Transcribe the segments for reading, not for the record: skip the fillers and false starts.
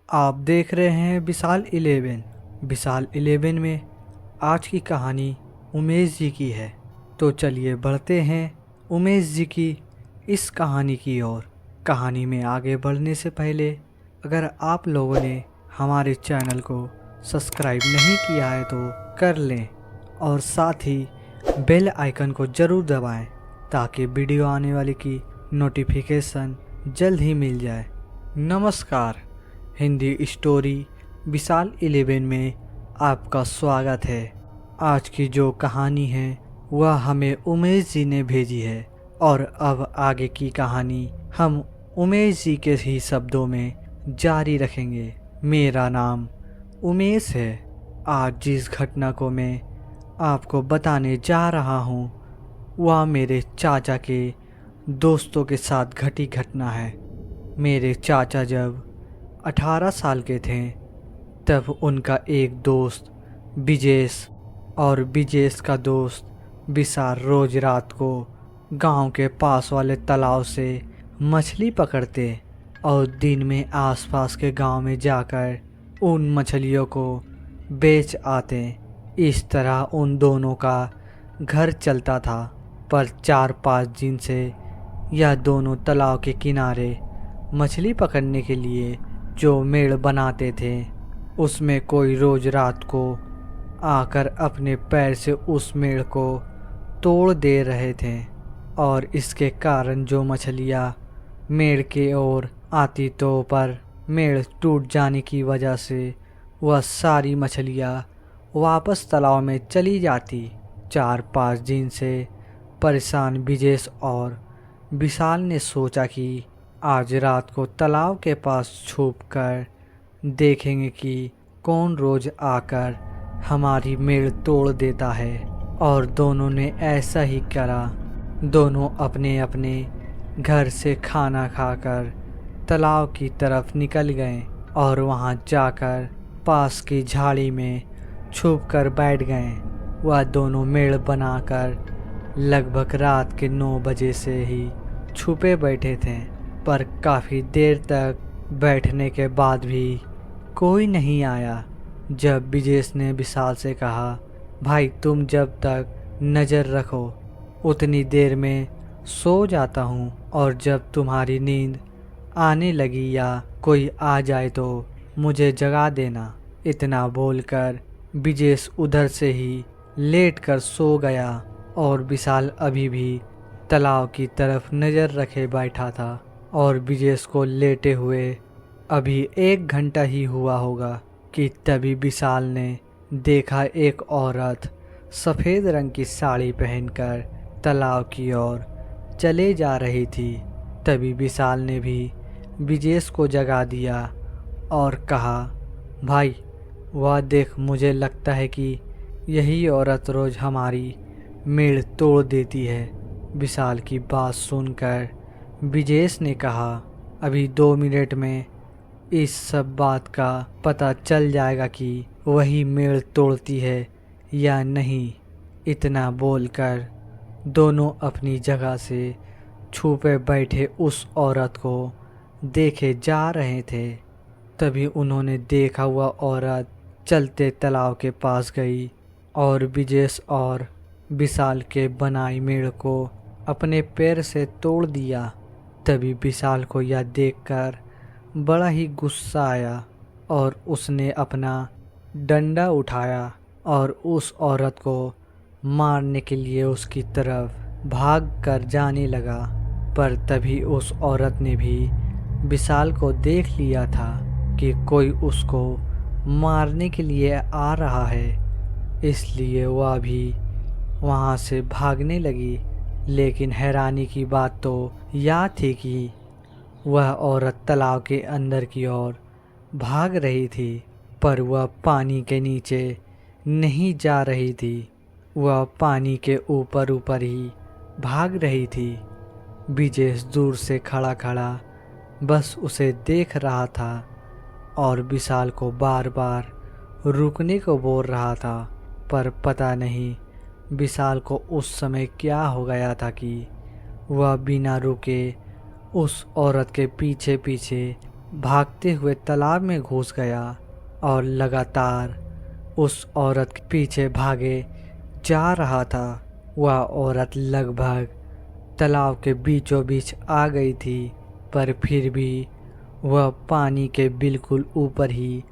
आप देख रहे हैं विशाल 11। विशाल 11 में आज की कहानी उमेश जी की है। तो चलिए बढ़ते हैं उमेश जी की इस कहानी की ओर। कहानी में आगे बढ़ने से पहले अगर आप लोगों ने हमारे चैनल को सब्सक्राइब नहीं किया है तो कर लें और साथ ही बेल आइकन को ज़रूर दबाएं ताकि वीडियो आने वाले की नोटिफिकेशन जल्द ही मिल जाए। नमस्कार, हिंदी स्टोरी विशाल 11 में आपका स्वागत है। आज की जो कहानी है वह हमें उमेश जी ने भेजी है और अब आगे की कहानी हम उमेश जी के ही शब्दों में जारी रखेंगे। मेरा नाम उमेश है। आज जिस घटना को मैं आपको बताने जा रहा हूँ वह मेरे चाचा के दोस्तों के साथ घटी घटना है। मेरे चाचा जब 18 साल के थे तब उनका एक दोस्त विजेश और विजेश का दोस्त विशाल रोज रात को गांव के पास वाले तालाब से मछली पकड़ते और दिन में आसपास के गांव में जाकर उन मछलियों को बेच आते। इस तरह उन दोनों का घर चलता था। पर 4-5 दिन से यह दोनों तालाब के किनारे मछली पकड़ने के लिए जो मेड़ बनाते थे उसमें कोई रोज रात को आकर अपने पैर से उस मेड़ को तोड़ दे रहे थे और इसके कारण जो मछलियाँ मेड़ के ओर आती तो पर मेड़ टूट जाने की वजह से वह सारी मछलियाँ वापस तालाब में चली जाती। 4-5 दिन से परेशान विजेश और विशाल ने सोचा कि आज रात को तालाब के पास छुप कर देखेंगे कि कौन रोज आकर हमारी मेड़ तोड़ देता है। और दोनों ने ऐसा ही करा। दोनों अपने अपने घर से खाना खाकर तालाब की तरफ निकल गए और वहां जाकर पास की झाड़ी में छुप कर बैठ गए। वह दोनों मेड़ बनाकर लगभग रात के 9 बजे से ही छुपे बैठे थे। पर काफ़ी देर तक बैठने के बाद भी कोई नहीं आया। जब विजेश ने विशाल से कहा, भाई तुम जब तक नज़र रखो उतनी देर में सो जाता हूँ और जब तुम्हारी नींद आने लगी या कोई आ जाए तो मुझे जगा देना। इतना बोलकर विजेश उधर से ही लेट कर सो गया और विशाल अभी भी तालाब की तरफ नज़र रखे बैठा था। और विजेश को लेटे हुए अभी 1 घंटा ही हुआ होगा कि तभी विशाल ने देखा एक औरत सफ़ेद रंग की साड़ी पहनकर तालाब की ओर चले जा रही थी। तभी विशाल ने भी विजेश को जगा दिया और कहा, भाई वह देख, मुझे लगता है कि यही औरत रोज़ हमारी मेड़ तोड़ देती है। विशाल की बात सुनकर विजेश ने कहा, अभी 2 मिनट में इस सब बात का पता चल जाएगा कि वही मेड़ तोड़ती है या नहीं। इतना बोलकर दोनों अपनी जगह से छुपे बैठे उस औरत को देखे जा रहे थे। तभी उन्होंने देखा हुआ औरत चलते तालाब के पास गई और विजेश और विशाल के बनाई मेड़ को अपने पैर से तोड़ दिया। तभी विशाल को यह देखकर बड़ा ही गुस्सा आया और उसने अपना डंडा उठाया और उस औरत को मारने के लिए उसकी तरफ भाग कर जाने लगा। पर तभी उस औरत ने भी विशाल को देख लिया था कि कोई उसको मारने के लिए आ रहा है, इसलिए वह भी वहाँ से भागने लगी। लेकिन हैरानी की बात तो यह थी कि वह औरत तालाब के अंदर की ओर भाग रही थी पर वह पानी के नीचे नहीं जा रही थी। वह पानी के ऊपर ऊपर ही भाग रही थी। विजेश दूर से खड़ा खड़ा बस उसे देख रहा था और विशाल को बार बार रुकने को बोल रहा था। पर पता नहीं विशाल को उस समय क्या हो गया था कि वह बिना रुके उस औरत के पीछे पीछे भागते हुए तालाब में घुस गया और लगातार उस औरत के पीछे भागे जा रहा था। वह औरत लगभग तालाब के बीचों बीच आ गई थी, पर फिर भी वह पानी के बिल्कुल ऊपर ही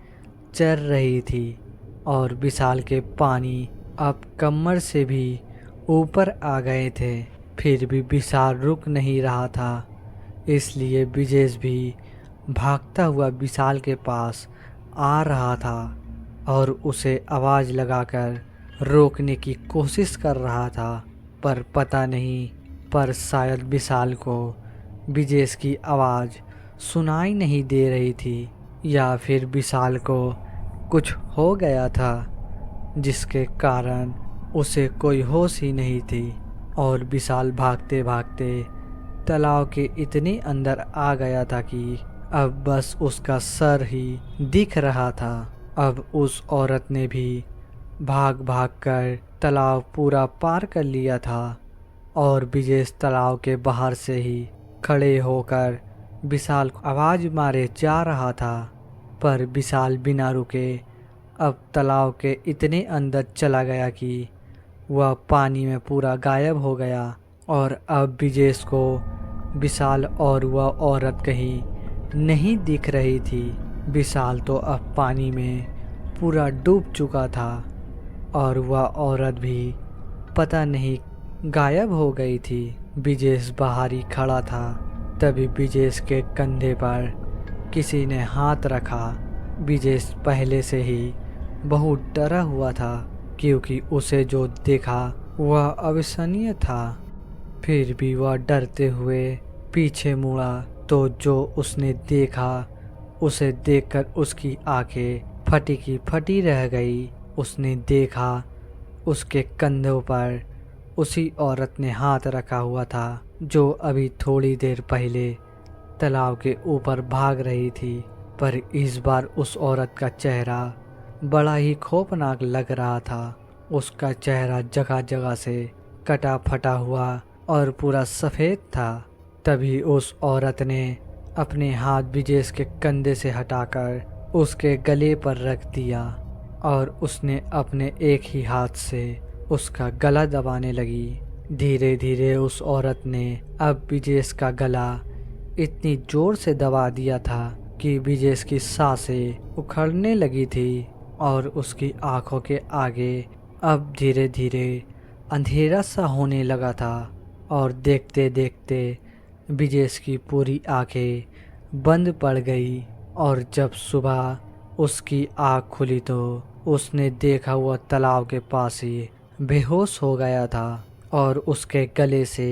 चल रही थी और विशाल के पानी अब कमर से भी ऊपर आ गए थे। फिर भी विशाल रुक नहीं रहा था, इसलिए विजेश भी भागता हुआ विशाल के पास आ रहा था और उसे आवाज़ लगाकर रोकने की कोशिश कर रहा था। पर पता नहीं, पर शायद विशाल को विजेश की आवाज़ सुनाई नहीं दे रही थी, या फिर विशाल को कुछ हो गया था जिसके कारण उसे कोई होश ही नहीं थी। और विशाल भागते भागते तालाब के इतने अंदर आ गया था कि अब बस उसका सर ही दिख रहा था। अब उस औरत ने भी भाग भाग कर तालाब पूरा पार कर लिया था और विजेश तालाब के बाहर से ही खड़े होकर विशाल को आवाज़ मारे जा रहा था। पर विशाल बिना रुके अब तालाब के इतने अंदर चला गया कि वह पानी में पूरा गायब हो गया और अब विजेश को विशाल और वह औरत कहीं नहीं दिख रही थी। विशाल तो अब पानी में पूरा डूब चुका था और वह औरत भी पता नहीं गायब हो गई थी। विजेश बाहर ही खड़ा था, तभी विजेश के कंधे पर किसी ने हाथ रखा। विजेश पहले से ही बहुत डरा हुआ था, क्योंकि उसे जो देखा वह अविश्वसनीय था। फिर भी वह डरते हुए पीछे मुड़ा तो जो उसने देखा उसे देखकर उसकी आंखें फटी की फटी रह गई। उसने देखा उसके कंधों पर उसी औरत ने हाथ रखा हुआ था जो अभी थोड़ी देर पहले तालाब के ऊपर भाग रही थी। पर इस बार उस औरत का चेहरा बड़ा ही खौफनाक लग रहा था। उसका चेहरा जगह जगह से कटा फटा हुआ और पूरा सफ़ेद था। तभी उस औरत ने अपने हाथ विजेश के कंधे से हटाकर उसके गले पर रख दिया और उसने अपने एक ही हाथ से उसका गला दबाने लगी। धीरे धीरे उस औरत ने अब विजेश का गला इतनी जोर से दबा दिया था कि विजेश की सांसें उखड़ने लगी थी और उसकी आंखों के आगे अब धीरे धीरे अंधेरा सा होने लगा था। और देखते देखते विजेश की पूरी आंखें बंद पड़ गई और जब सुबह उसकी आँख खुली तो उसने देखा हुआ तालाब के पास ही बेहोश हो गया था और उसके गले से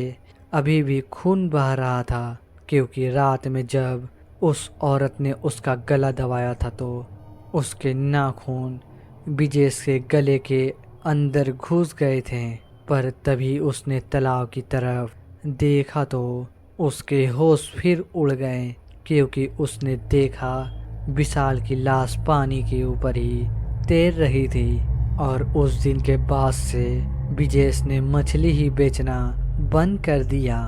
अभी भी खून बह रहा था, क्योंकि रात में जब उस औरत ने उसका गला दबाया था तो उसके नाखून विजेश के गले के अंदर घुस गए थे। पर तभी उसने तालाब की तरफ देखा तो उसके होश फिर उड़ गए, क्योंकि उसने देखा विशाल की लाश पानी के ऊपर ही तैर रही थी। और उस दिन के बाद से विजेश ने मछली ही बेचना बंद कर दिया।